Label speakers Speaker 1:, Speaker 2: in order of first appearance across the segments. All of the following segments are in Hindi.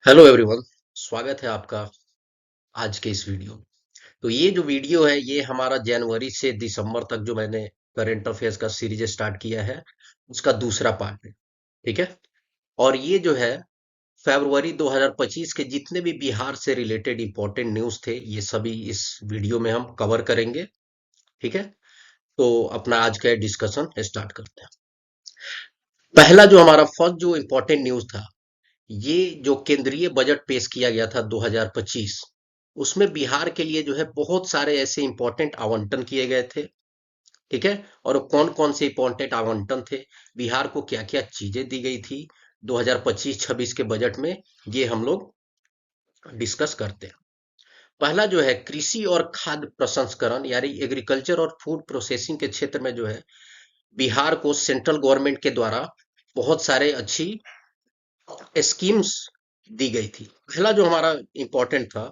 Speaker 1: Hello everyone. स्वागत है आपका आज के इस वीडियो में। तो ये जो वीडियो है ये हमारा जनवरी से दिसंबर तक जो मैंने करंट अफेयर्स का सीरीज स्टार्ट किया है उसका दूसरा पार्ट है। ठीक है। और ये जो है फरवरी 2025 के जितने भी बिहार से रिलेटेड इंपॉर्टेंट न्यूज थे ये सभी इस वीडियो में हम कवर करेंगे। ठीक है। तो अपना आज का डिस्कशन स्टार्ट करते हैं। पहला जो हमारा फर्स्ट जो इम्पोर्टेंट न्यूज था, ये जो केंद्रीय बजट पेश किया गया था 2025, उसमें बिहार के लिए जो है बहुत सारे ऐसे इंपॉर्टेंट आवंटन किए गए थे। ठीक है। और कौन कौन से इंपॉर्टेंट आवंटन थे, बिहार को क्या क्या चीजें दी गई थी 2025-26 के बजट में, ये हम लोग डिस्कस करते हैं। पहला जो है कृषि और खाद्य प्रसंस्करण यानी एग्रीकल्चर और फूड प्रोसेसिंग के क्षेत्र में जो है बिहार को सेंट्रल गवर्नमेंट के द्वारा बहुत सारे अच्छी स्कीम्स दी गई थी। पहला जो हमारा इंपॉर्टेंट था,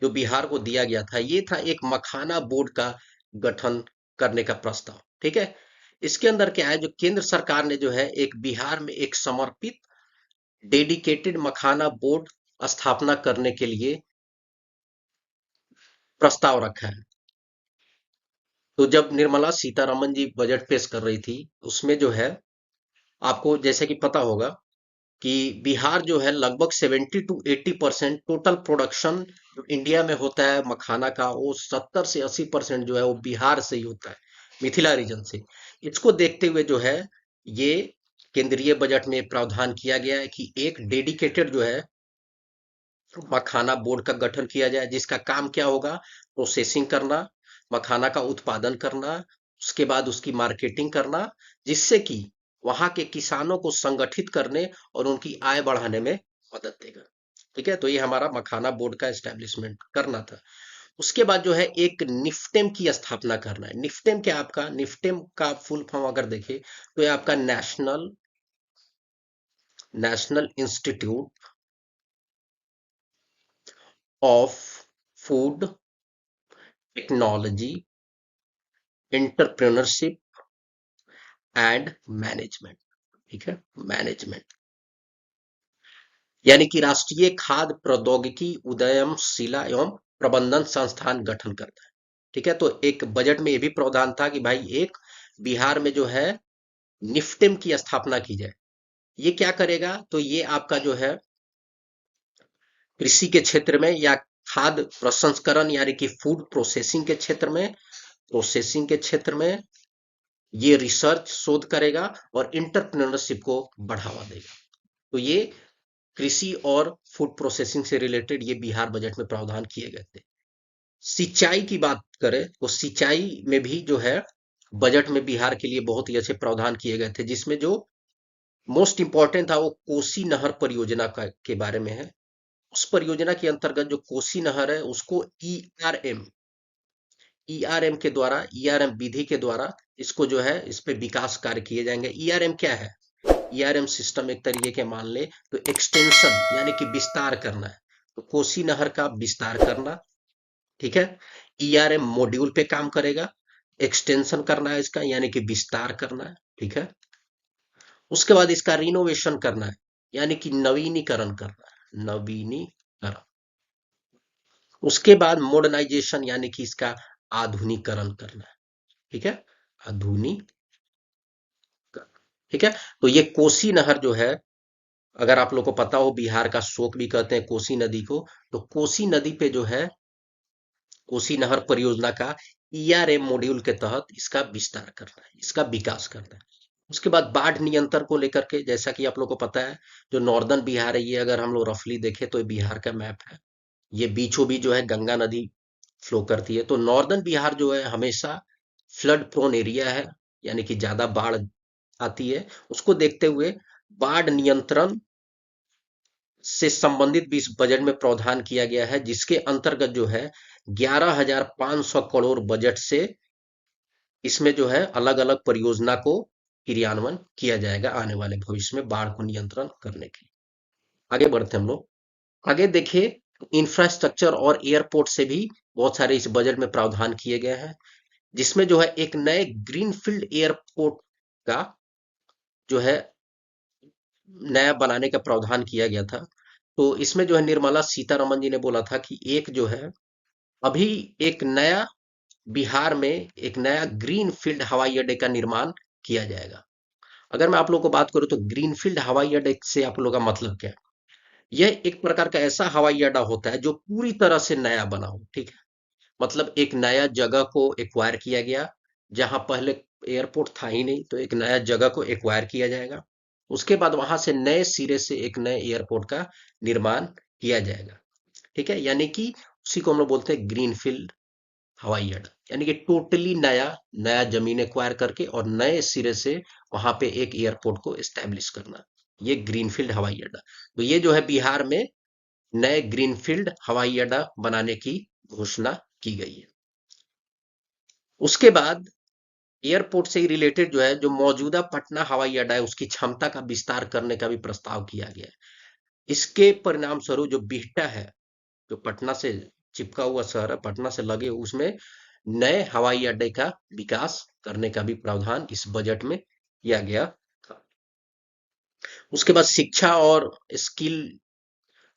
Speaker 1: जो बिहार को दिया गया था, ये था एक मखाना बोर्ड का गठन करने का प्रस्ताव। ठीक है। इसके अंदर क्या है, जो केंद्र सरकार ने जो है एक बिहार में एक समर्पित डेडिकेटेड मखाना बोर्ड स्थापना करने के लिए प्रस्ताव रखा है। तो जब निर्मला सीतारमन जी बजट पेश कर रही थी, उसमें जो है आपको जैसे कि पता होगा कि बिहार जो है लगभग 70 to 80% टोटल प्रोडक्शन जो इंडिया में होता है मखाना का, वो 70 से 80% जो है वो बिहार से ही होता है, मिथिला रीजन से। इसको देखते हुए जो है ये केंद्रीय बजट में प्रावधान किया गया है कि एक डेडिकेटेड जो है मखाना बोर्ड का गठन किया जाए, जिसका काम क्या होगा, प्रोसेसिंग करना, मखाना का उत्पादन करना, उसके बाद उसकी मार्केटिंग करना, जिससे कि वहां के किसानों को संगठित करने और उनकी आय बढ़ाने में मदद देगा। ठीक है। तो ये हमारा मखाना बोर्ड का एस्टेब्लिशमेंट करना था। उसके बाद जो है एक निफ्टेम की स्थापना करना है। निफ्टेम क्या, आपका निफ्टेम का फुल फॉर्म अगर देखें तो ये आपका national national institute of food technology entrepreneurship and management. ठीक है। मैनेजमेंट यानी कि राष्ट्रीय खाद्य प्रौद्योगिकी उदयमशिला एवं प्रबंधन संस्थान गठन करता है। ठीक है। तो एक बजट में यह भी प्रावधान था कि भाई एक बिहार में जो है निफ्टेम की स्थापना की जाए। ये क्या करेगा, तो ये आपका जो है कृषि के क्षेत्र में या खाद्य प्रसंस्करण यानी कि फूड प्रोसेसिंग के क्षेत्र में ये रिसर्च शोध करेगा और इंटरप्रेन्योरशिप को बढ़ावा देगा। तो ये कृषि और फूड प्रोसेसिंग से रिलेटेड ये बिहार बजट में प्रावधान किए गए थे। सिंचाई की बात करें तो सिंचाई में भी जो है बजट में बिहार के लिए बहुत ही अच्छे प्रावधान किए गए थे, जिसमें जो मोस्ट इंपॉर्टेंट था वो कोसी नहर परियोजना का के बारे में है। उस परियोजना के अंतर्गत जो कोसी नहर है उसको ईआरएम के द्वारा, ईआरएम विधि के द्वारा इसको जो है इस पे विकास कार्य किए जाएंगे। ईआरएम क्या है, ईआरएम सिस्टम एक तरीके के मान ले तो एक्सटेंशन यानी कि विस्तार करना है। तो कोसी नहर का विस्तार करना। ठीक है। ईआरएम मॉड्यूल पे काम करेगा, एक्सटेंशन करना है इसका यानी कि विस्तार करना है। ठीक है। उसके बाद इसका रिनोवेशन करना है यानी कि नवीनीकरण करना है, नवीनीकरण। उसके बाद मॉडर्नाइजेशन यानी कि इसका आधुनिकरण करना है। ठीक है। आधुनिक। ठीक है। तो ये कोसी नहर जो है, अगर आप लोग को पता हो बिहार का शोक भी कहते हैं कोसी नदी को, तो कोसी नदी पे जो है कोसी नहर परियोजना का ईआरएम मॉड्यूल के तहत इसका विस्तार करना है, इसका विकास करना है। उसके बाद बाढ़ नियंत्रण को लेकर के, जैसा कि आप लोग को पता है जो नॉर्दर्न बिहार है, ये अगर हम लोग रफली देखें तो ये बिहार का मैप है। ये बीचों बीच जो है गंगा नदी फ्लो करती है। तो नॉर्दर्न बिहार जो है हमेशा फ्लड प्रोन एरिया है, यानी कि ज्यादा बाढ़ आती है। उसको देखते हुए बाढ़ नियंत्रण से संबंधित भी इस बजट में प्रावधान किया गया है, जिसके अंतर्गत जो है 11,500 करोड़ बजट से इसमें जो है अलग अलग परियोजना को क्रियान्वयन किया जाएगा आने वाले भविष्य में बाढ़ को नियंत्रण करने के लिए। आगे बढ़ते हम लोग। आगे देखिए, इंफ्रास्ट्रक्चर और एयरपोर्ट से भी बहुत सारे इस बजट में प्रावधान किए गए हैं, जिसमें जो है एक नए ग्रीनफील्ड एयरपोर्ट का जो है नया बनाने का प्रावधान किया गया था। तो इसमें जो है निर्मला सीतारमन जी ने बोला था कि एक जो है अभी एक नया बिहार में एक नया ग्रीन फील्ड हवाई अड्डे का निर्माण किया जाएगा। अगर मैं आप लोगों को बात करूं तो ग्रीन फील्ड हवाई अड्डे से आप लोगों का मतलब क्या है? यह एक प्रकार का ऐसा हवाई अड्डा होता है जो पूरी तरह से नया बना हो, ठीक है। मतलब एक नया जगह को एक्वायर किया गया, जहां पहले एयरपोर्ट था ही नहीं, तो एक नया जगह को एक्वायर किया जाएगा। उसके बाद वहां से नए सिरे से एक नए एयरपोर्ट का निर्माण किया जाएगा, ठीक है। यानी कि उसी को हम लोग बोलते हैं ग्रीन फील्ड हवाई अड्डा, यानी कि टोटली नया नया जमीन एक्वायर करके और नए सिरे से वहां पे एक एयरपोर्ट को एस्टेब्लिश करना, ये ग्रीनफील्ड हवाई अड्डा। तो ये जो है बिहार में नए ग्रीनफील्ड हवाई अड्डा बनाने की घोषणा की गई है। उसके बाद एयरपोर्ट से ही रिलेटेड जो है, जो मौजूदा पटना हवाई अड्डा है उसकी क्षमता का विस्तार करने का भी प्रस्ताव किया गया है। इसके परिणाम स्वरूप जो बिहटा है, जो पटना से चिपका हुआ शहर है, पटना से लगे उसमें नए हवाई अड्डे का विकास करने का भी प्रावधान इस बजट में किया गया था। उसके बाद शिक्षा और स्किल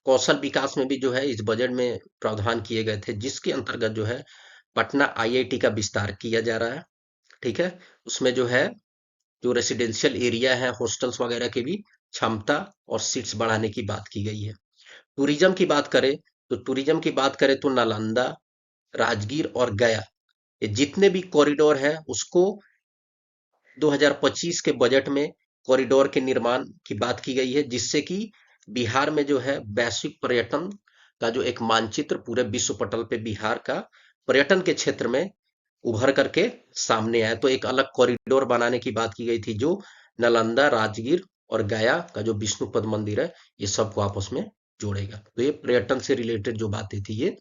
Speaker 1: कौशल विकास में भी जो है इस बजट में प्रावधान किए गए थे, जिसके अंतर्गत जो है पटना आईआईटी का विस्तार किया जा रहा है, ठीक है। उसमें जो है जो रेसिडेंशियल एरिया है, हॉस्टल्स वगैरह की भी क्षमता और सीट्स बढ़ाने की बात की गई है। टूरिज्म की बात करें तो नालंदा, राजगीर और गया, ये जितने भी कॉरिडोर है उसको 2025 के बजट में कॉरिडोर के निर्माण की बात की गई है, जिससे कि बिहार में जो है वैश्विक पर्यटन का जो एक मानचित्र पूरे विश्व पटल पे बिहार का पर्यटन के क्षेत्र में उभर करके सामने आया। तो एक अलग कॉरिडोर बनाने की बात की गई थी, जो नालंदा, राजगीर और गया का जो विष्णुपद मंदिर है, ये सबको आपस में जोड़ेगा। तो ये पर्यटन से रिलेटेड जो बातें थी, ये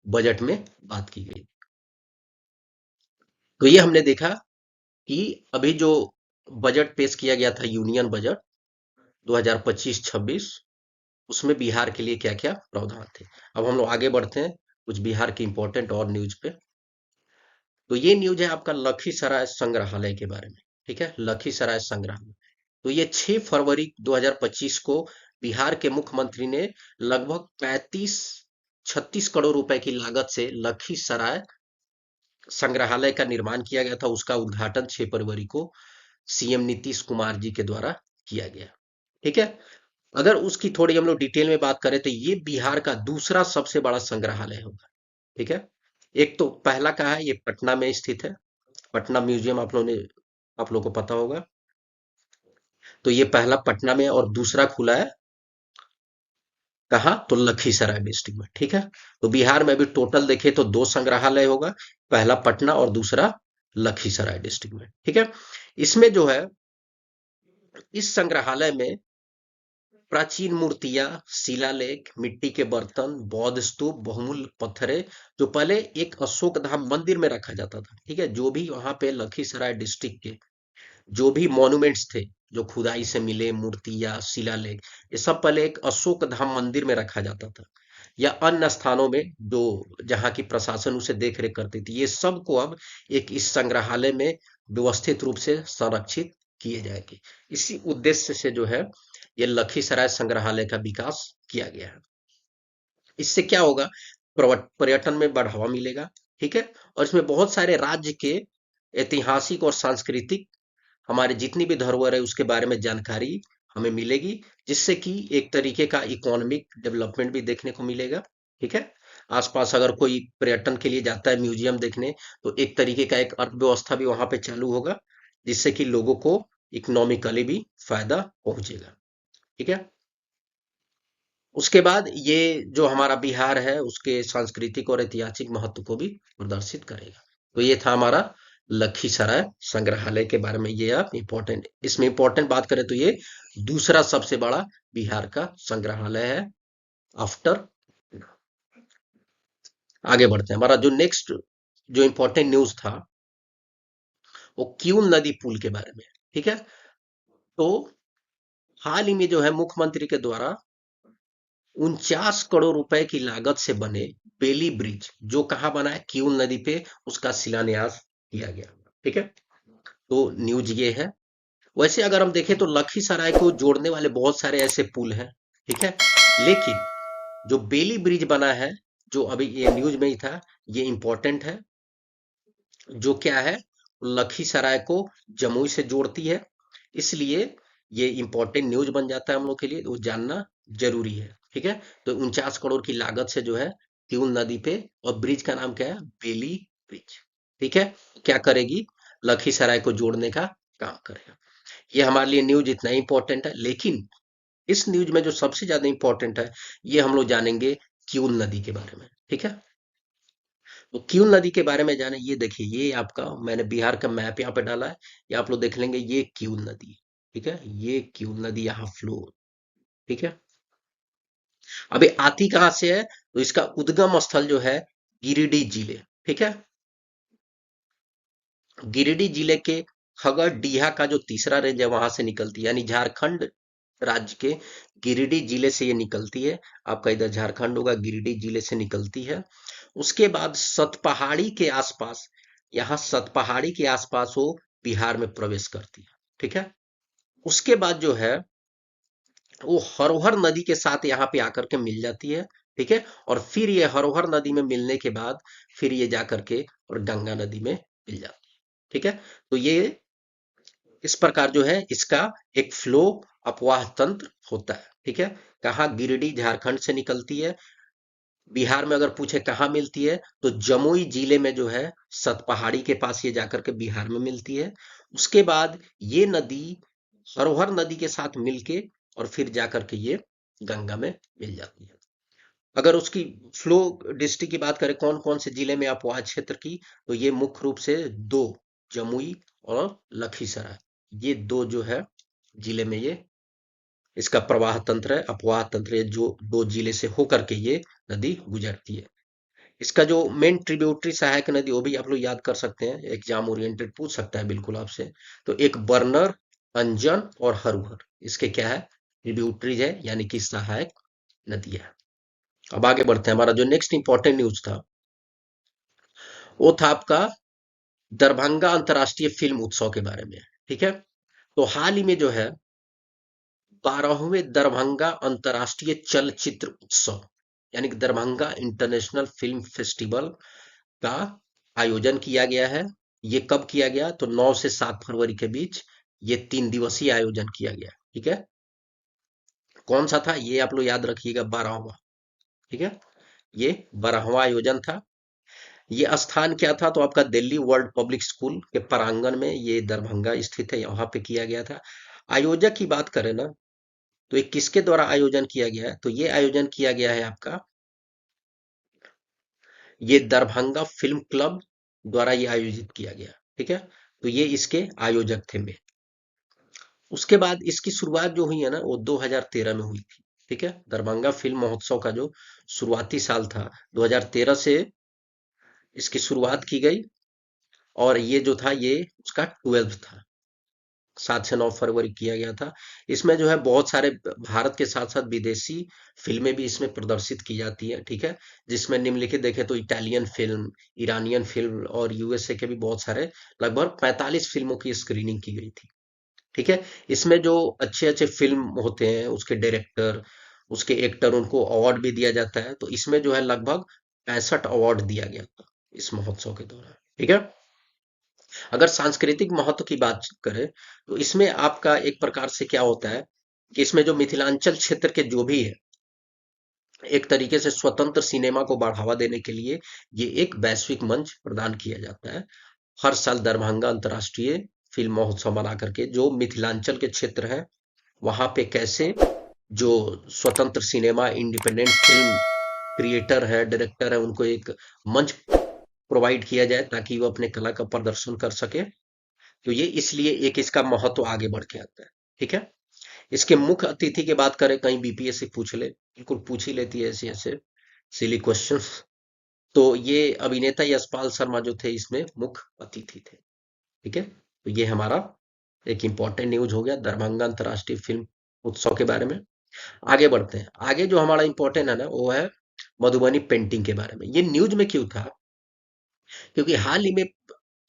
Speaker 1: बजट में बात की गई। तो ये हमने देखा कि अभी जो बजट पेश किया गया था, यूनियन बजट 2025-26, उसमें बिहार के लिए क्या-क्या प्रावधान थे। अब हम लोग आगे बढ़ते हैं कुछ बिहार की इंपॉर्टेंट और न्यूज पे। तो ये न्यूज है आपका लखीसराय संग्रहालय के बारे में, ठीक है। लखीसराय संग्रहालय, तो ये 6 फरवरी 2025 को बिहार के मुख्यमंत्री ने लगभग 35-36 करोड़ रुपए की लागत से लखीसराय संग्रहालय का निर्माण किया गया था। उसका उद्घाटन 6 फरवरी को सीएम नीतीश कुमार जी के द्वारा किया गया, ठीक है। अगर उसकी थोड़ी हम लोग डिटेल में बात करें तो ये बिहार का दूसरा सबसे बड़ा संग्रहालय होगा, ठीक है। एक तो पहला कहा है, ये पटना में स्थित है, पटना म्यूजियम आप लोगों को पता होगा। तो ये पहला पटना में और दूसरा खुला है कहाँ, तो लखीसराय डिस्ट्रिक्ट में, ठीक है। तो बिहार में अभी टोटल देखे तो 2 संग्रहालय होगा, पहला पटना और दूसरा लखीसराय डिस्ट्रिक्ट में, ठीक है। इसमें जो है इस संग्रहालय में प्राचीन मूर्तियां, शिलालेख, मिट्टी के बर्तन, बौद्ध स्तूप, बहुमूल्य पत्थरें, जो पहले एक अशोक धाम मंदिर में रखा जाता था, ठीक है। जो भी वहां पे लखीसराय डिस्ट्रिक्ट के जो भी मॉन्यूमेंट्स थे, जो खुदाई से मिले मूर्तियां, शिलालेख, ये सब पहले एक अशोक धाम मंदिर में रखा जाता था, या अन्य स्थानों में जो जहाँ की प्रशासन उसे देख रेख करती थी। ये सब को अब एक इस संग्रहालय में व्यवस्थित रूप से संरक्षित किए जाएंगे। इसी उद्देश्य से जो है ये लखीसराय संग्रहालय का विकास किया गया है। इससे क्या होगा, पर्यटन में बढ़ावा मिलेगा, ठीक है। और इसमें बहुत सारे राज्य के ऐतिहासिक और सांस्कृतिक हमारे जितनी भी धरोहर है उसके बारे में जानकारी हमें मिलेगी, जिससे कि एक तरीके का इकोनॉमिक डेवलपमेंट भी देखने को मिलेगा, ठीक है। आसपास अगर कोई पर्यटन के लिए जाता है म्यूजियम देखने, तो एक तरीके का एक अर्थव्यवस्था भी वहां पे चालू होगा, जिससे कि लोगों को इकोनॉमिकली भी फायदा पहुंचेगा, ठीक है। उसके बाद ये जो हमारा बिहार है उसके सांस्कृतिक और ऐतिहासिक महत्व को भी प्रदर्शित करेगा। तो ये था हमारा लखीसराय संग्रहालय के बारे में। ये आप इम्पोर्टेंट, इसमें इम्पोर्टेंट बात करें तो ये दूसरा सबसे बड़ा बिहार का संग्रहालय है आफ्टर। आगे बढ़ते हैं, हमारा जो नेक्स्ट जो इम्पोर्टेंट न्यूज था वो क्यूल नदी पुल के बारे में, ठीक है। तो हाल ही में जो है मुख्यमंत्री के द्वारा 49 करोड़ रुपए की लागत से बने बेली ब्रिज, जो कहाँ बना है, किऊल नदी पे, उसका शिलान्यास किया गया, ठीक है। तो न्यूज ये है। वैसे अगर हम देखें तो लखीसराय को जोड़ने वाले बहुत सारे ऐसे पुल हैं, ठीक है। लेकिन जो बेली ब्रिज बना है, जो अभी ये न्यूज में ही था, ये इंपॉर्टेंट है। जो क्या है, लखीसराय को जमुई से जोड़ती है, इसलिए ये इंपॉर्टेंट न्यूज बन जाता है हम लोग के लिए, वो जानना जरूरी है। ठीक है, तो 49 करोड़ की लागत से जो है क्यूल नदी पे, और ब्रिज का नाम क्या है, बेली ब्रिज। ठीक है, क्या करेगी, लखीसराय को जोड़ने का काम करेगा। ये हमारे लिए न्यूज इतना ही इंपॉर्टेंट है, लेकिन इस न्यूज में जो सबसे ज्यादा इंपॉर्टेंट है, ये हम लोग जानेंगे क्यूल नदी के बारे में। ठीक है, तो क्यूल नदी के बारे में जाने, ये देखिए, ये आपका मैंने बिहार का मैप यहाँ पे डाला है, ये आप लोग देख लेंगे, ये क्यूल नदी। ठीक है, ये क्यूल नदी यहाँ फ्लो। ठीक है, अभी आती कहाँ से है, तो इसका उद्गम स्थल जो है गिरिडीह जिले। ठीक है, गिरिडीह जिले के खगड़िया का जो तीसरा रेंज है, वहां से निकलती है, यानी झारखंड राज्य के गिरिडीह जिले से ये निकलती है। आपका इधर झारखंड होगा, गिरिडीह जिले से निकलती है। उसके बाद सतपहाड़ी के आसपास, यहाँ सतपहाड़ी के आसपास वो बिहार में प्रवेश करती है। ठीक है, उसके बाद जो है वो हरोहर नदी के साथ यहाँ पे आकर के मिल जाती है। ठीक है, और फिर ये हरोहर नदी में मिलने के बाद फिर ये जाकर के और गंगा नदी में मिल जाती है। ठीक है, तो ये इस प्रकार जो है इसका एक फ्लो अपवाह तंत्र होता है। ठीक है, कहाँ, गिरिडीह झारखंड से निकलती है, बिहार में अगर पूछे कहाँ मिलती है, तो जमुई जिले में जो है सतपहाड़ी के पास ये जाकर के बिहार में मिलती है। उसके बाद ये नदी हरोहर नदी के साथ मिलके और फिर जाकर के ये गंगा में मिल जाती है। अगर उसकी फ्लो डिस्ट्रिक्ट की बात करें, कौन कौन से जिले में अपवाह क्षेत्र की, तो ये मुख्य रूप से दो, जमुई और लखीसराय, ये दो जो है जिले में ये इसका प्रवाह तंत्र है, अपवाह तंत्र है, जो दो जिले से होकर के ये नदी गुजरती है। इसका जो मेन ट्रिब्यूटरी सहायक नदी, वो भी आप लोग याद कर सकते हैं, एग्जाम ओरिएंटेड पूछ सकता है बिल्कुल आपसे। तो एक बरनर, अंजन और हरुहर, इसके क्या है, ट्रिब्यूटरीज है, यानी कि सहायक नदी है। अब आगे बढ़ते हैं, हमारा जो नेक्स्ट इंपॉर्टेंट न्यूज था, वो था आपका दरभंगा अंतर्राष्ट्रीय फिल्म उत्सव के बारे में। ठीक है, तो हाल ही में जो है 12वें दरभंगा अंतर्राष्ट्रीय चलचित्र उत्सव, यानी कि दरभंगा इंटरनेशनल फिल्म फेस्टिवल का आयोजन किया गया है। ये कब किया गया, तो 9 से 7 फरवरी के बीच ये 3 दिवसीय आयोजन किया गया। ठीक है, कौन सा था, ये आप लोग याद रखिएगा, 12वां। ठीक है, ये 12वां आयोजन था। ये स्थान क्या था, तो आपका दिल्ली वर्ल्ड पब्लिक स्कूल के प्रांगण में ये दरभंगा स्थित है, यहाँ पे किया गया था। आयोजक की बात करें ना, तो ये किसके द्वारा आयोजन किया गया है, तो ये आयोजन किया गया है आपका, ये दरभंगा फिल्म क्लब द्वारा ये आयोजित किया गया। ठीक है, तो ये इसके आयोजक थे में। उसके बाद इसकी शुरुआत जो हुई है ना, वो 2013 में हुई थी। ठीक है, दरभंगा फिल्म महोत्सव का जो शुरुआती साल था, 2013 से इसकी शुरुआत की गई, और ये जो था ये उसका 12th था, 7 से 9 फरवरी किया गया था। इसमें जो है बहुत सारे भारत के साथ साथ विदेशी फिल्में भी इसमें प्रदर्शित की जाती है। ठीक है, जिसमें निम्नलिखित देखे तो इटालियन फिल्म, ईरानियन फिल्म और यूएसए के भी बहुत सारे, लगभग 45 फिल्मों की स्क्रीनिंग की गई थी। ठीक है, इसमें जो अच्छे अच्छे फिल्म होते हैं, उसके डायरेक्टर, उसके एक्टर, उनको अवार्ड भी दिया जाता है। तो इसमें जो है लगभग 65 अवार्ड दिया गया था इस महोत्सव के दौरान। ठीक है, अगर सांस्कृतिक महत्व की बात करें, तो इसमें आपका एक प्रकार से क्या होता है कि इसमें जो मिथिलांचल क्षेत्र के जो भी है, एक तरीके से स्वतंत्र सिनेमा को बढ़ावा देने के लिए ये एक वैश्विक मंच प्रदान किया जाता है। हर साल दरभंगा अंतर्राष्ट्रीय फिल्म महोत्सव मना करके जो मिथिलांचल के क्षेत्र है, वहां पे कैसे जो स्वतंत्र सिनेमा, इंडिपेंडेंट फिल्म क्रिएटर है, डायरेक्टर है, उनको एक मंच प्रोवाइड किया जाए ताकि वो अपने कला का प्रदर्शन कर सके। तो ये इसलिए एक इसका महत्व आगे बढ़ के आता है। ठीक है, इसके मुख्य अतिथि की बात करें, कहीं बीपीएससी पूछ ले, बिल्कुल पूछ ही लेती है ऐसे ऐसे सिली क्वेश्चन, तो ये अभिनेता यशपाल शर्मा जो थे इसमें मुख्य अतिथि थे। ठीक है, तो ये हमारा एक इंपॉर्टेंट न्यूज हो गया दरभंगा अंतर्राष्ट्रीय फिल्म उत्सव के बारे में। आगे बढ़ते हैं, आगे जो हमारा इंपॉर्टेंट है ना, वो है मधुबनी पेंटिंग के बारे में। ये न्यूज में क्यों था, क्योंकि हाल ही में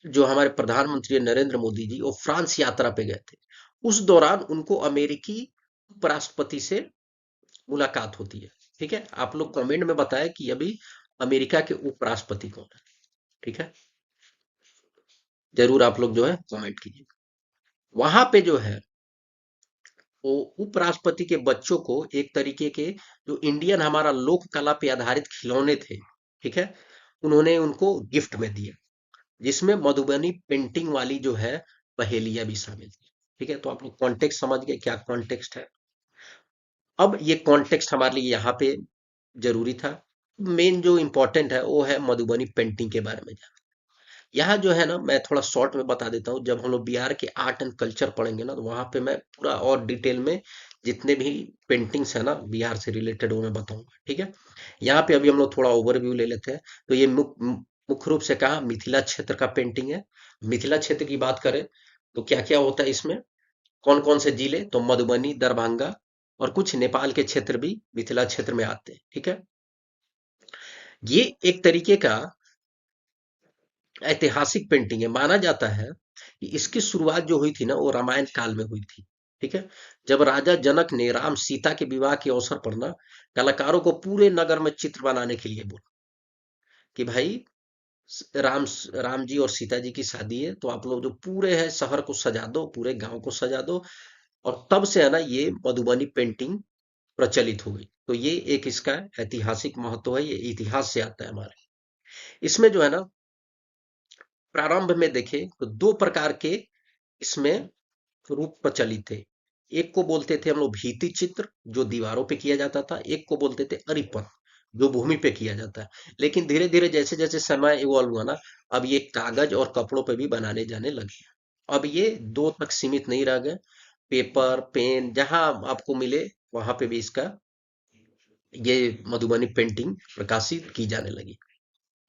Speaker 1: जो हमारे प्रधानमंत्री नरेंद्र मोदी जी वो फ्रांस यात्रा पे गए थे। उस दौरान उनको अमेरिकी उपराष्ट्रपति से मुलाकात होती है। ठीक है, आप लोग कमेंट में बताएं कि अभी अमेरिका के उपराष्ट्रपति कौन है। ठीक है, जरूर आप लोग जो है कमेंट कीजिए। वहां पे जो है वो उपराष्ट्रपति के बच्चों को एक तरीके के जो इंडियन हमारा लोक कला पे आधारित खिलौने थे, ठीक है, उन्होंने उनको गिफ्ट में दिए, जिसमें मधुबनी पेंटिंग वाली जो है पहेलियां भी शामिल थी। ठीक है, तो आप लोग कॉन्टेक्स्ट समझ गए क्या कॉन्टेक्स्ट है। अब ये कॉन्टेक्स्ट हमारे लिए यहाँ पे जरूरी था। मेन जो इम्पोर्टेंट है वो है मधुबनी पेंटिंग के बारे में। यहाँ जो है ना, मैं थोड़ा शॉर्ट में बता देता हूँ। जब हम लोग बिहार के आर्ट एंड कल्चर पढ़ेंगे ना, तो वहाँ पे मैं पूरा और डिटेल में जितने भी पेंटिंग्स है ना बिहार से रिलेटेड वो मैं बताऊंगा। ठीक है, यहाँ पे अभी हम लोग थोड़ा ओवरव्यू ले लेते हैं। तो ये मुख्य रूप से कहा मिथिला क्षेत्र का पेंटिंग है। मिथिला क्षेत्र की बात करें तो क्या क्या होता है इसमें, कौन कौन से जिले, तो मधुबनी, दरभंगा और कुछ नेपाल के क्षेत्र भी मिथिला क्षेत्र में आते हैं। ठीक है, ये एक तरीके का ऐतिहासिक पेंटिंग है। माना जाता है कि इसकी शुरुआत जो हुई थी ना वो रामायण काल में हुई थी। ठीक है, जब राजा जनक ने राम सीता के विवाह के अवसर पर ना कलाकारों को पूरे नगर में चित्र बनाने के लिए बोला कि भाई राम राम जी और सीता जी की शादी है, तो आप लोग जो पूरे है शहर को सजा दो, पूरे गांव को सजा दो। और तब से है ना ये मधुबनी पेंटिंग प्रचलित हो गई। तो ये एक इसका ऐतिहासिक महत्व है, ये इतिहास से आता है हमारे। इसमें जो है ना प्रारंभ में देखें तो दो प्रकार के इसमें रूप प्रचलित थे। एक को बोलते थे हम लोग भित्ति चित्र, जो दीवारों पे किया जाता था। एक को बोलते थे अरिपन, जो भूमि पे किया जाता है। लेकिन धीरे धीरे जैसे जैसे समय इवॉल्व हुआ ना, अब ये कागज और कपड़ों पे भी बनाने जाने लगे। अब ये दो तक सीमित नहीं रह गए, पेपर पेन जहां आपको मिले वहां पे भी इसका ये मधुबनी पेंटिंग प्रकाशित की जाने लगी।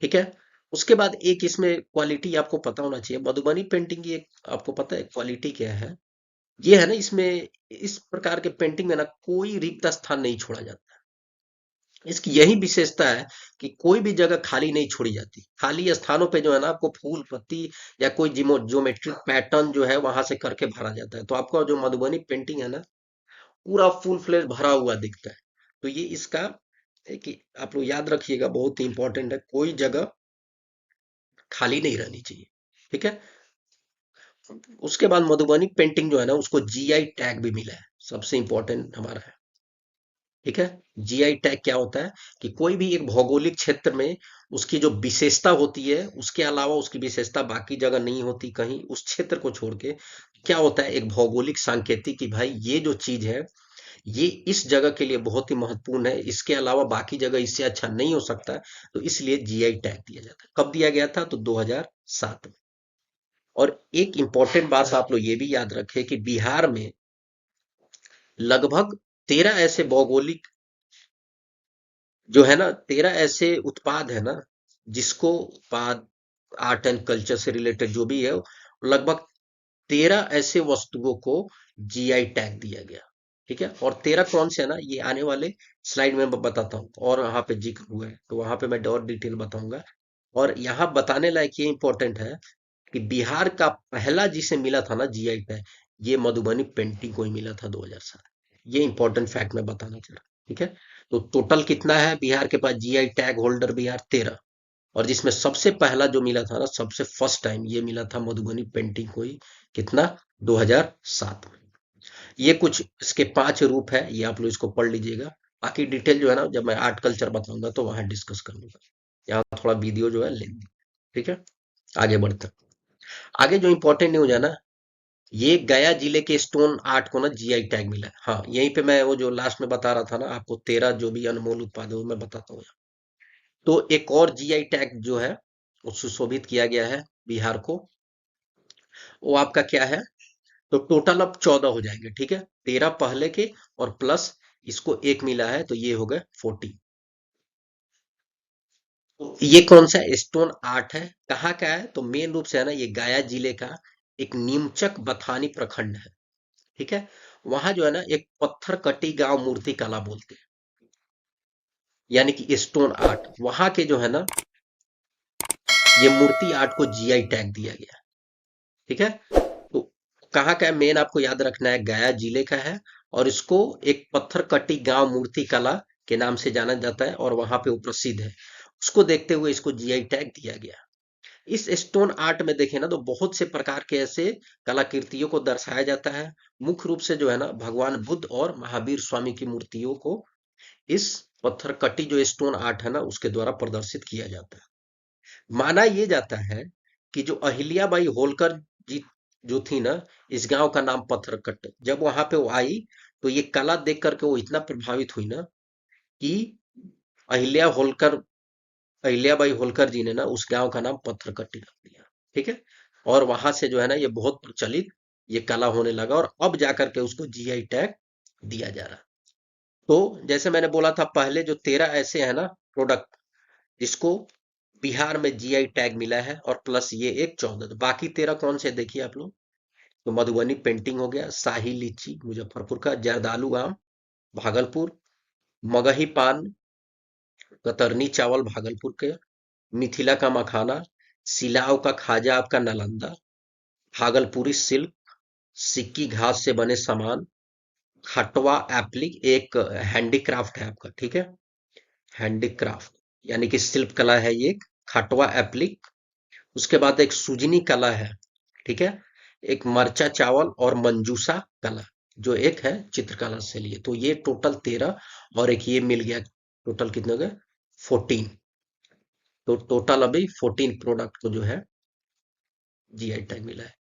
Speaker 1: ठीक है, उसके बाद एक इसमें क्वालिटी आपको पता होना चाहिए। मधुबनी पेंटिंग की एक आपको पता है क्वालिटी क्या है, ये है ना इसमें इस प्रकार के पेंटिंग में ना कोई रिक्त स्थान नहीं छोड़ा जाता। इसकी यही विशेषता है कि कोई भी जगह खाली नहीं छोड़ी जाती। खाली स्थानों पे जो है ना आपको फूल पत्ती या कोई ज्योमेट्रिक पैटर्न जो है वहां से करके भरा जाता है। तो आपका जो मधुबनी पेंटिंग है ना पूरा फुल फ्लेज भरा हुआ दिखता है। तो ये इसका है कि आप लोग याद रखिएगा, बहुत ही इंपॉर्टेंट है, कोई जगह खाली नहीं रहनी चाहिए। ठीक है, उसके बाद मधुबनी पेंटिंग जो है ना उसको जीआई टैग भी मिला है, सबसे इंपॉर्टेंट हमारा है। ठीक है, जीआई टैग क्या होता है कि कोई भी एक भौगोलिक क्षेत्र में उसकी जो विशेषता होती है उसके अलावा उसकी विशेषता बाकी जगह नहीं होती कहीं उस क्षेत्र को छोड़ के, क्या होता है एक भौगोलिक सांकेतिक कि भाई ये जो चीज है ये इस जगह के लिए बहुत ही महत्वपूर्ण है, इसके अलावा बाकी जगह इससे अच्छा नहीं हो सकता। तो इसलिए जीआई टैग दिया जाता है। कब दिया गया था, तो 2007 में। और एक इंपॉर्टेंट बात आप लोग ये भी याद रखें कि बिहार में लगभग 13 ऐसे भौगोलिक जो है ना 13 ऐसे उत्पाद है ना जिसको उत्पाद आर्ट एंड कल्चर से रिलेटेड जो भी है, लगभग 13 ऐसे वस्तुओं को जीआई टैग दिया गया। ठीक है, और 13 कौन से है ना ये आने वाले स्लाइड में मैं बताता हूँ, और वहां पे जिक्र हुआ है तो वहां पे मैं और डिटेल बताऊंगा। और यहाँ बताने लायक ये इंपॉर्टेंट है कि बिहार का पहला जिसे मिला था ना जीआई टैग, ये मधुबनी पेंटिंग को ही मिला था 2007। ये इंपॉर्टेंट फैक्ट मैं बताना चाह रहा हूँ। ठीक है, तो टोटल कितना है बिहार के पास जीआई टैग होल्डर, बिहार 13। और जिसमें सबसे पहला जो मिला था ना सबसे फर्स्ट टाइम ये मिला था मधुबनी पेंटिंग को ही, कितना, 2007 में। ये कुछ इसके 5 रूप है, ये आप लोग इसको पढ़ लीजिएगा। बाकी डिटेल जो है ना जब मैं आर्ट कल्चर बताऊंगा तो वहां डिस्कस करूंगा। यहाँ थोड़ा वीडियो जो है लेंगे। ठीक है, आगे बढ़ते हैं। आगे जो इंपॉर्टेंट न्यूज है ना, ये गया जिले के स्टोन आर्ट को ना जीआई टैग मिला है। हाँ, यहीं पे मैं वो जो लास्ट में बता रहा था ना आपको 13 जो भी अनमोल उत्पाद है वो मैं बताता हूँ। तो एक और जीआई टैग जो है वो सुशोभित किया गया है बिहार को, वो आपका क्या है, तो टोटल अब 14 हो जाएंगे। ठीक है, 13 पहले के और प्लस इसको एक मिला है तो ये हो गए 14। तो ये कौन सा स्टोन आर्ट है, कहाँ का है, तो मेन रूप से है ना ये गया जिले का एक नीमचक बथानी प्रखंड है। ठीक है, वहां जो है ना एक पत्थर कटी गांव मूर्ति कला बोलते हैं, यानी कि स्टोन आर्ट वहां के जो है ना ये मूर्ति आर्ट को जीआई टैग दिया गया। ठीक है, तो कहाँ का है मेन आपको याद रखना है, गया जिले का है। और इसको एक पत्थर कट्टी गांव मूर्ति कला के नाम से जाना जाता है और वहां पे वो प्रसिद्ध है। उसको देखते हुए इसको जीआई टैग दिया गया। इस स्टोन आर्ट में देखें ना तो बहुत से प्रकार के ऐसे कलाकृतियों को दर्शाया जाता है। मुख्य रूप से जो है ना भगवान बुद्ध और महावीर स्वामी की मूर्तियों को इस पत्थर कटी जो स्टोन आर्ट है ना उसके द्वारा प्रदर्शित किया जाता है। माना ये जाता है कि जो अहिल्याबाई होलकर जी जो थी ना, इस गांव का नाम पत्थरकट्ट, जब वहां पे वो आई तो ये कला देख करके वो इतना प्रभावित हुई ना कि अहिल्या होलकर अहिल्याबाई होलकर जी ने ना उस गांव का नाम पत्थरकट्टी रख दिया। ठीक है। और वहां से जो है ना ये बहुत प्रचलित ये कला होने लगा और अब जाकर के उसको जीआई टैग दिया जा रहा। तो जैसे मैंने बोला था पहले जो 13 ऐसे है ना प्रोडक्ट जिसको बिहार में जीआई टैग मिला है और प्लस ये एक 14, तो बाकी 13 कौन से देखिए आप लोग। तो मधुबनी पेंटिंग हो गया, शाही लीची मुजफ्फरपुर का, जर्दालू आम भागलपुर, मगही पान कतरनी चावल भागलपुर के, मिथिला का मखाना, सिलाव का खाजा आपका नालंदा, भागलपुरी सिल्क, सिक्की घास से बने सामान, खटवा एप्लिक एक हैंडीक्राफ्ट है आपका। ठीक है। हैंडीक्राफ्ट यानी कि शिल्प कला है ये एक, खटवा एप्लिक। उसके बाद एक सुजनी कला है। ठीक है। एक मरचा चावल और मंजूसा कला जो एक है चित्रकला से लिए। तो ये टोटल 13 और एक ये मिल गया, टोटल कितने हो गए 14। तो टोटल अभी 14 प्रोडक्ट को जो है जीआई टैग मिला है।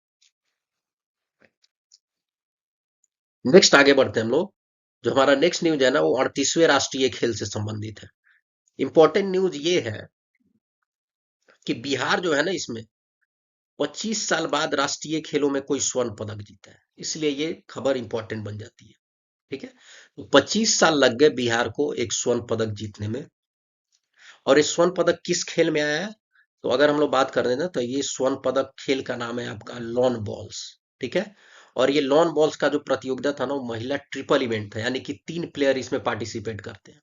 Speaker 1: नेक्स्ट आगे बढ़ते हैं हम लोग। जो हमारा नेक्स्ट न्यूज है ना वो 38वें राष्ट्रीय खेल से संबंधित है। इंपॉर्टेंट न्यूज ये है कि बिहार जो है ना इसमें 25 साल बाद राष्ट्रीय खेलों में कोई स्वर्ण पदक जीता है, इसलिए ये खबर इंपॉर्टेंट बन जाती है। ठीक है। तो 25 साल लग गए बिहार को एक स्वर्ण पदक जीतने में। और ये स्वर्ण पदक किस खेल में आया है? तो अगर हम लोग बात कर रहे हैं ना तो ये स्वर्ण पदक खेल का नाम है आपका लॉन बॉल्स। ठीक है। और ये लॉन बॉल्स का जो प्रतियोगिता था ना वो महिला ट्रिपल इवेंट था, यानी कि 3 प्लेयर इसमें पार्टिसिपेट करते हैं।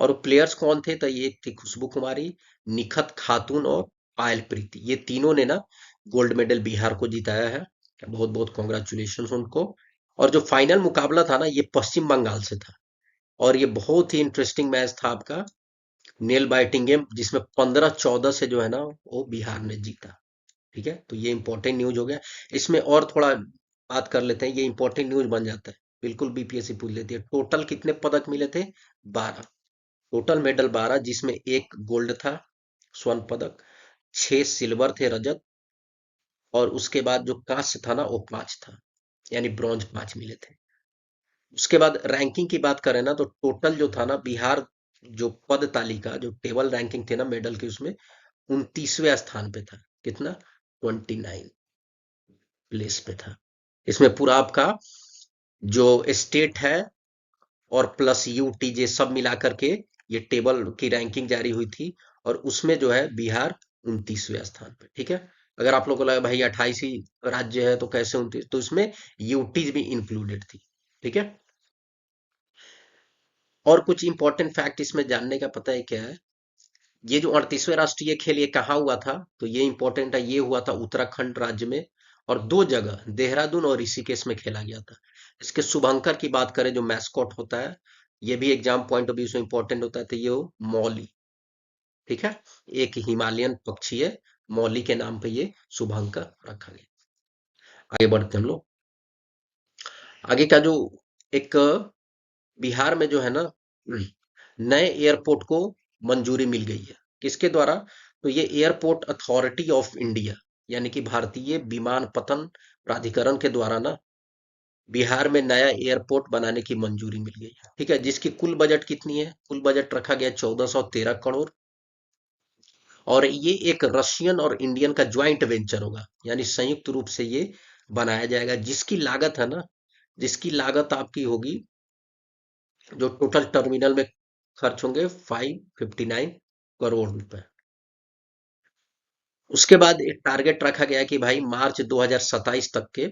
Speaker 1: और प्लेयर्स कौन थे? तो ये एक थी खुशबू कुमारी, निखत खातून और पायल प्रीति। ये तीनों ने ना गोल्ड मेडल बिहार को जिताया है। बहुत बहुत कॉन्ग्रेचुलेशन उनको। और जो फाइनल मुकाबला था ना ये पश्चिम बंगाल से था। और ये बहुत ही इंटरेस्टिंग मैच था आपका, नेल बाइटिंग गेम, जिसमें 15-14 से जो है ना वो बिहार ने जीता। ठीक है। तो ये इंपॉर्टेंट न्यूज हो गया। इसमें और थोड़ा बात कर लेते हैं, ये इंपॉर्टेंट न्यूज बन जाता है, बिल्कुल बीपीएससी पूछ लेती है। टोटल कितने पदक मिले थे? 12। टोटल मेडल 12, जिसमें एक गोल्ड था स्वर्ण पदक, 6 सिल्वर थे रजत, और उसके बाद जो कांस्य था ना वो 5 था, यानी ब्रॉन्ज 5 मिले थे। उसके बाद रैंकिंग की बात करें ना तो टोटल जो था ना बिहार जो पद तालिका जो टेबल रैंकिंग थे ना मेडल की उसमें 29वें स्थान पे था। कितना? 29 प्लेस पे था। इसमें पूरा आपका जो स्टेट है और प्लस यूटी जे सब मिला करके ये टेबल की रैंकिंग जारी हुई थी और उसमें जो है बिहार 29वें स्थान पे। ठीक है। अगर आप लोगों को लगा भाई 28 ही राज्य है तो कैसे 29, तो इसमें यूटी भी इंक्लूडेड थी। ठीक है। और कुछ इंपॉर्टेंट फैक्ट इसमें जानने का पता है क्या है? ये जो 38वें राष्ट्रीय खेल ये कहाँ हुआ था? तो ये इंपॉर्टेंट है, ये हुआ था उत्तराखंड राज्य में, और 2 जगह देहरादून और ऋषिकेश में खेला गया था। इसके शुभंकर की बात करें जो मैस्कॉट होता है, ये भी एग्जाम पॉइंट ऑफ व्यू से इंपॉर्टेंट होता है, तो ये मौली। ठीक है। एक हिमालयन पक्षी है, मौली के नाम पे ये शुभंकर रखा गया। आगे बढ़ते हैं हम लोग। आगे का जो एक बिहार में जो है ना नए एयरपोर्ट को मंजूरी मिल गई है। किसके द्वारा? तो ये एयरपोर्ट अथॉरिटी ऑफ इंडिया यानी कि भारतीय विमानपत्तन प्राधिकरण के द्वारा ना बिहार में नया एयरपोर्ट बनाने की मंजूरी मिल गई है। ठीक है। जिसकी कुल बजट कितनी है? कुल बजट रखा गया 1413 करोड़। और ये एक रशियन और इंडियन का ज्वाइंट वेंचर होगा, यानी संयुक्त रूप से ये बनाया जाएगा, जिसकी लागत है ना, जिसकी लागत आपकी होगी, जो टोटल टर्मिनल में खर्च होंगे 559 करोड़ रुपए। उसके बाद एक टारगेट रखा गया कि भाई मार्च 2027 तक के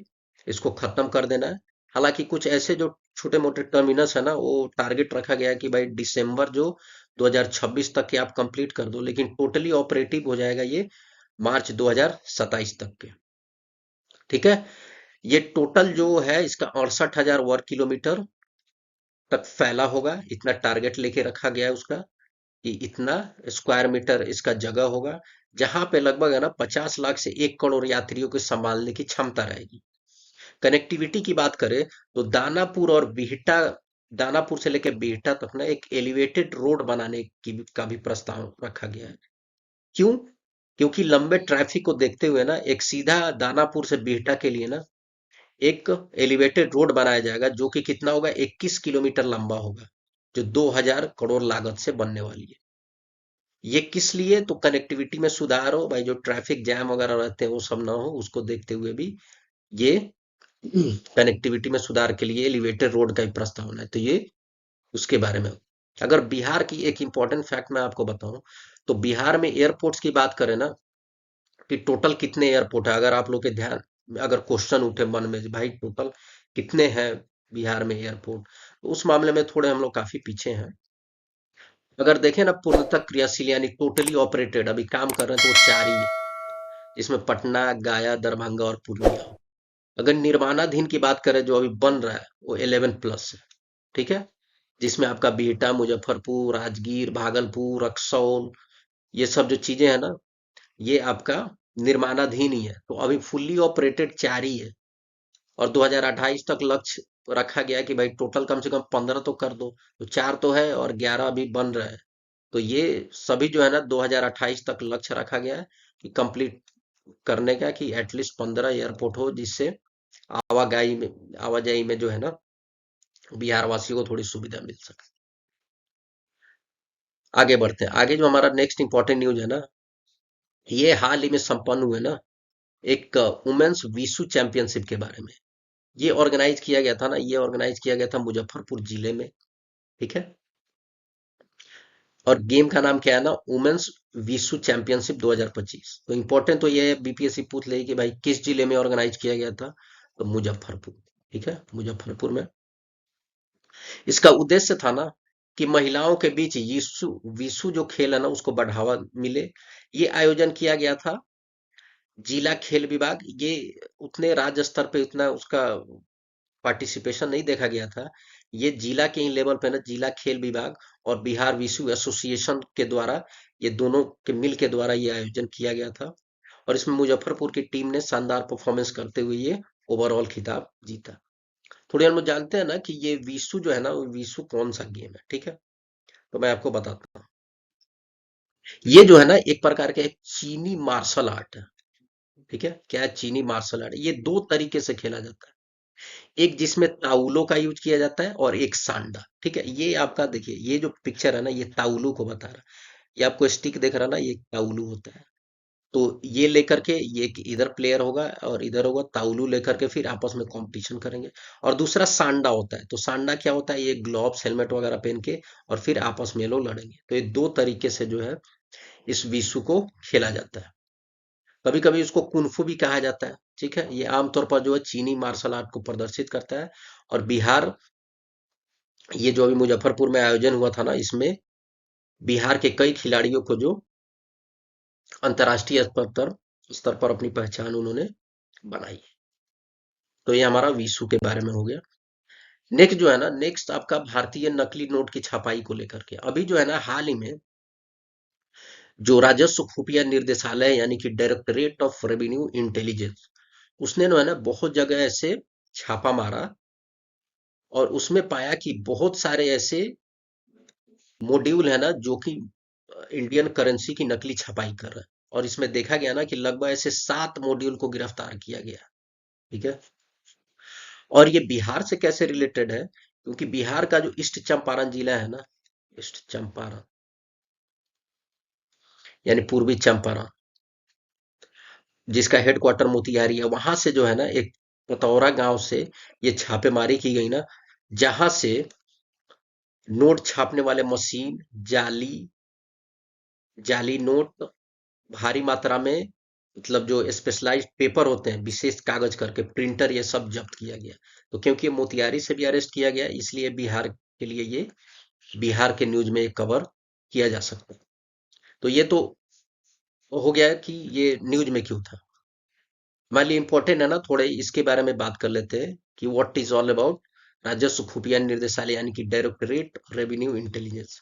Speaker 1: इसको खत्म कर देना है। हालांकि कुछ ऐसे जो छोटे मोटे टर्मिनस है ना वो टारगेट रखा गया है कि भाई दिसंबर जो 2026 तक के आप कंप्लीट कर दो, लेकिन टोटली ऑपरेटिव हो जाएगा ये मार्च 2027 तक के। ठीक है। ये टोटल जो है इसका 68,000 वर्ग किलोमीटर तक फैला होगा। इतना टारगेट लेके रखा गया है उसका कि इतना स्क्वायर मीटर इसका जगह होगा, जहां पे लगभग है ना 50 लाख से 1 करोड़ यात्रियों को संभालने की क्षमता रहेगी। कनेक्टिविटी की बात करें तो दानापुर और बिहटा, दानापुर से लेकर बिहटा तक ना एक एलिवेटेड रोड बनाने की का भी प्रस्ताव रखा गया है। क्यों? क्योंकि लंबे ट्रैफिक को देखते हुए ना एक सीधा दानापुर से बिहटा के लिए ना एक एलिवेटेड रोड बनाया जाएगा, जो कि कितना होगा, 21 किलोमीटर लंबा होगा, जो 2000 करोड़ लागत से बनने वाली है। ये किस लिए? तो कनेक्टिविटी में सुधार हो भाई, जो ट्रैफिक जैम वगैरह रहते हैं वो सब ना हो, उसको देखते हुए भी ये कनेक्टिविटी में सुधार के लिए एलिवेटेड रोड का भी प्रस्तावना है। तो ये उसके बारे में। अगर बिहार की एक इंपॉर्टेंट फैक्ट मैं आपको बताऊं, तो बिहार में एयरपोर्ट्स की बात करें ना, कि टोटल कितने एयरपोर्ट है, अगर आप लोग के ध्यान, अगर क्वेश्चन उठे मन में भाई टोटल कितने हैं बिहार में एयरपोर्ट, तो उस मामले में थोड़े हम लोग काफी पीछे हैं। अगर देखें ना पूर्णतः क्रियाशील यानी टोटली ऑपरेटेड अभी काम कर रहे हैं, तो वो चार ही है, जिसमें पटना, गया, दरभंगा और पूर्णिया हो। अगर निर्माणाधीन की बात करें जो अभी बन रहा है, वो 11+ है। ठीक है, जिसमें आपका बिहटा, मुजफ्फरपुर, राजगीर, भागलपुर, रक्सौल, ये सब जो चीजें हैं ना, ये आपका निर्माणाधीन ही है। तो अभी फुल्ली ऑपरेटेड चार ही है, और 2028 तक लक्ष्य रखा गया है कि भाई टोटल कम से कम 15 तो कर दो। तो चार तो है और 11 अभी बन रहा है। तो ये सभी जो है ना 2028 तक लक्ष्य रखा गया है कि कंप्लीट करने का, कि एटलीस्ट 15 एयरपोर्ट हो, जिससे आवाजाही में जो है ना बिहार वासियों को थोड़ी सुविधा मिल सके। आगे बढ़ते हैं। आगे जो हमारा नेक्स्ट इंपॉर्टेंट न्यूज है ना, ये हाल ही में संपन्न हुए ना एक वुमेन्स विश्व चैंपियनशिप के बारे में। ये ऑर्गेनाइज किया गया था ना, ये ऑर्गेनाइज किया गया था मुजफ्फरपुर जिले में। ठीक है, और गेम का नाम क्या है ना, वुमेन्स विश्व चैंपियनशिप 2025। तो इंपॉर्टेंट तो ये है, बीपीएससी पूछ ले कि भाई किस जिले में ऑर्गेनाइज किया गया था, तो मुजफ्फरपुर। ठीक है, मुजफ्फरपुर में। इसका उद्देश्य था ना कि महिलाओं के बीच विश्व विश्व जो खेल है ना उसको बढ़ावा मिले। ये आयोजन किया गया था जिला खेल विभाग, ये उतने राज्य स्तर पे उतना उसका पार्टिसिपेशन नहीं देखा गया था। ये जिला के ही लेवल पे ना जिला खेल विभाग और बिहार विश्व एसोसिएशन के द्वारा, ये दोनों के मिल के द्वारा ये आयोजन किया गया था। और इसमें मुजफ्फरपुर की टीम ने शानदार परफॉर्मेंस करते हुए ये ओवरऑल खिताब जीता। थोड़ी हम लोग जानते हैं ना कि ये विश्व जो है ना, वो विश्व कौन सा गेम है। ठीक है, तो मैं आपको बताता हूँ। ये जो है ना एक प्रकार का एक चीनी मार्शल आर्ट है। ठीक है, क्या है? चीनी मार्शल आर्ट। ये दो तरीके से खेला जाता है, एक जिसमें ताउलो का यूज किया जाता है और एक सांडा। ठीक है, ये आपका देखिए, ये जो पिक्चर है ना, ये ताउलू को बता रहा है। ये आपको स्टिक दिख रहा है ना, ये ताउलू होता है। तो ये लेकर के ये एक इधर प्लेयर होगा और इधर होगा, ताउलू लेकर के फिर आपस में कंपटीशन करेंगे। और दूसरा सांडा होता है। तो सांडा क्या होता है? ये ग्लोव्स हेलमेट वगैरह पहन के और फिर आपस में लोग लड़ेंगे। तो ये दो तरीके से जो है इस विश्व को खेला जाता है। कभी कभी इसको कुनफू भी कहा जाता है। ठीक है, ये आमतौर पर जो है चीनी मार्शल आर्ट को प्रदर्शित करता है। और बिहार, ये जो अभी मुजफ्फरपुर में आयोजन हुआ था ना, इसमें बिहार के कई खिलाड़ियों को जो अंतर्राष्ट्रीय स्तर पर अपनी पहचान उन्होंने बनाई। तो ये हमारा विश्व के बारे में हो गया। नेक्स्ट जो है ना, नेक्स्ट आपका भारतीय नकली नोट की छपाई को लेकर के अभी जो है ना हाल ही में जो राजस्व खुफिया निर्देशालय यानी कि डायरेक्टरेट ऑफ रेवेन्यू इंटेलिजेंस, उसने जो है ना बहुत जगह ऐसे छापा मारा, और उसमें पाया कि बहुत सारे ऐसे मॉड्यूल है ना जो कि इंडियन करेंसी की नकली छपाई कर रहे हैं। और इसमें देखा गया ना कि लगभग ऐसे 7 मॉड्यूल को गिरफ्तार किया गया। ठीक है, और ये बिहार से कैसे रिलेटेड है, क्योंकि बिहार का जो ईस्ट चंपारण जिला है ना, ईस्ट चंपारण यानी पूर्वी चंपारण, जिसका हेडक्वार्टर मोतिहारी है, वहां से जो है ना एक पतौरा गांव से ये छापेमारी की गई ना, जहां से नोट छापने वाले मशीन, जाली जाली नोट, भारी मात्रा में, मतलब जो स्पेशलाइज्ड पेपर होते हैं विशेष कागज करके, प्रिंटर, ये सब जब्त किया गया। तो क्योंकि ये मोतिहारी से भी अरेस्ट किया गया, इसलिए बिहार के लिए ये बिहार के न्यूज में ये कवर किया जा सकता है। तो ये तो हो गया कि ये न्यूज में क्यों था। हमारे लिए इंपॉर्टेंट है ना, थोड़े इसके बारे में बात कर लेते हैं कि व्हाट इज ऑल अबाउट राजस्व खुफिया निर्देशालय यानी कि डायरेक्टरेट रेवेन्यू इंटेलिजेंस।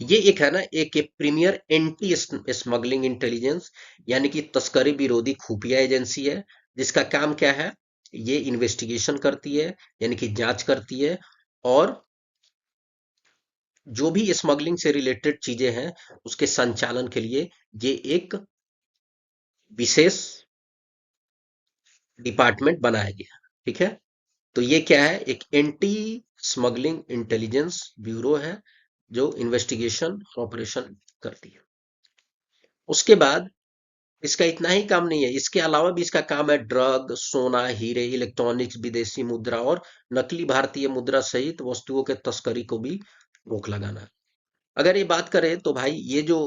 Speaker 1: ये एक है ना, एक प्रीमियर एंटी स्मगलिंग इंटेलिजेंस यानी कि तस्करी विरोधी खुफिया एजेंसी है, जिसका काम क्या है, ये इन्वेस्टिगेशन करती है यानी कि जांच करती है, और जो भी स्मगलिंग से रिलेटेड चीजें हैं उसके संचालन के लिए ये एक विशेष डिपार्टमेंट बनाया गया। ठीक है, तो ये क्या है, एक एंटी स्मगलिंग इंटेलिजेंस ब्यूरो है जो इन्वेस्टिगेशन ऑपरेशन करती है। उसके बाद इसका इतना ही काम नहीं है, इसके अलावा भी इसका काम है ड्रग, सोना, हीरे, इलेक्ट्रॉनिक्स, विदेशी मुद्रा और नकली भारतीय मुद्रा सहित वस्तुओं के तस्करी को भी रोक लगाना। अगर ये बात करें तो भाई ये जो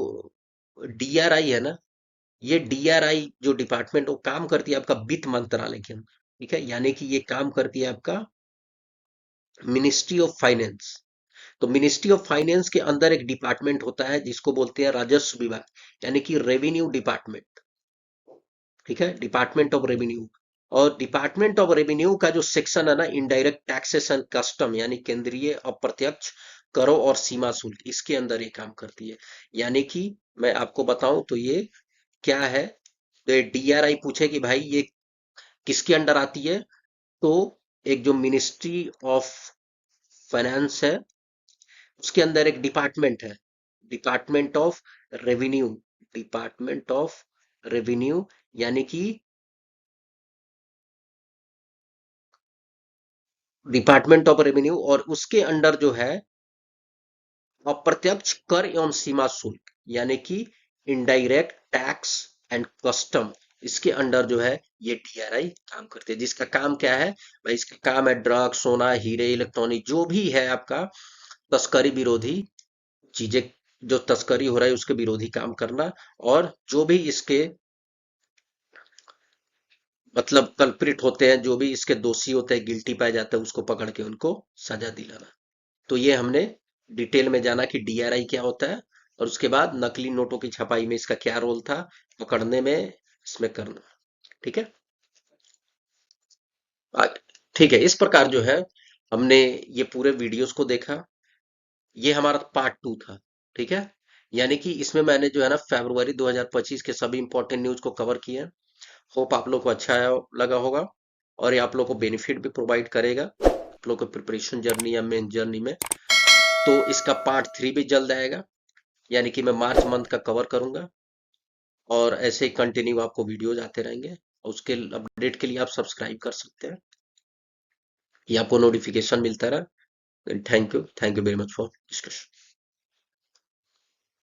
Speaker 1: डीआरआई है ना, ये डीआरआई जो डिपार्टमेंट वो काम करती है आपका वित्त मंत्रालय के अंदर। ठीक है, यानी कि ये काम करती है आपका मिनिस्ट्री ऑफ फाइनेंस। तो मिनिस्ट्री ऑफ फाइनेंस के अंदर एक डिपार्टमेंट होता है जिसको बोलते हैं राजस्व विभाग यानी कि रेवेन्यू डिपार्टमेंट। ठीक है, डिपार्टमेंट ऑफ रेवेन्यू। और डिपार्टमेंट ऑफ रेवेन्यू का जो सेक्शन है ना, इनडायरेक्ट टैक्सेस एंड कस्टम यानी केंद्रीय अप्रत्यक्ष करों और सीमा शुल्क, इसके अंदर ये काम करती है। यानी कि मैं आपको बताऊं तो ये क्या है, तो डीआरआई पूछे कि भाई ये किसके अंडर आती है, तो एक जो मिनिस्ट्री ऑफ फाइनेंस है उसके अंदर एक डिपार्टमेंट है, department of revenue, department of revenue यानी कि डिपार्टमेंट ऑफ रेवेन्यू, और उसके अंडर जो है अप्रत्यक्ष कर एवं सीमा शुल्क यानी कि इनडायरेक्ट टैक्स एंड कस्टम, इसके अंडर जो है ये डीआरआई काम करते हैं। जिसका काम क्या है भाई, इसका काम है ड्रग, सोना, हीरे, इलेक्ट्रॉनिक, जो भी है आपका तस्करी विरोधी चीजें, जो तस्करी हो रहा है उसके विरोधी काम करना, और जो भी इसके मतलब कल्प्रिट होते हैं, जो भी इसके दोषी होते हैं, गिल्टी पाए जाते हैं, उसको पकड़ के उनको सजा दिलाना। तो ये हमने डिटेल में जाना कि डीआरआई क्या होता है, और उसके बाद नकली नोटों की छपाई में इसका क्या रोल था, पकड़ने में, इसमें करना। ठीक है, आ- ठीक है, इस प्रकार जो है हमने ये पूरे वीडियोस को देखा। ये हमारा पार्ट 2 था। ठीक है, यानी कि इसमें मैंने जो है ना फरवरी 2025 के सभी इंपॉर्टेंट न्यूज को कवर किया है। होप आप लोग को अच्छा लगा होगा, और ये आप लोग को बेनिफिट भी प्रोवाइड करेगा आप लोग को प्रिपरेशन जर्नी या मेन जर्नी में। तो इसका पार्ट 3 भी जल्द आएगा, यानी कि मैं मार्च मंथ का कवर करूंगा, और ऐसे ही कंटिन्यू आपको वीडियोज आते रहेंगे। और उसके अपडेट के लिए आप सब्सक्राइब कर सकते हैं, ये आपको नोटिफिकेशन मिलता रहा। Thank you very much for discussion.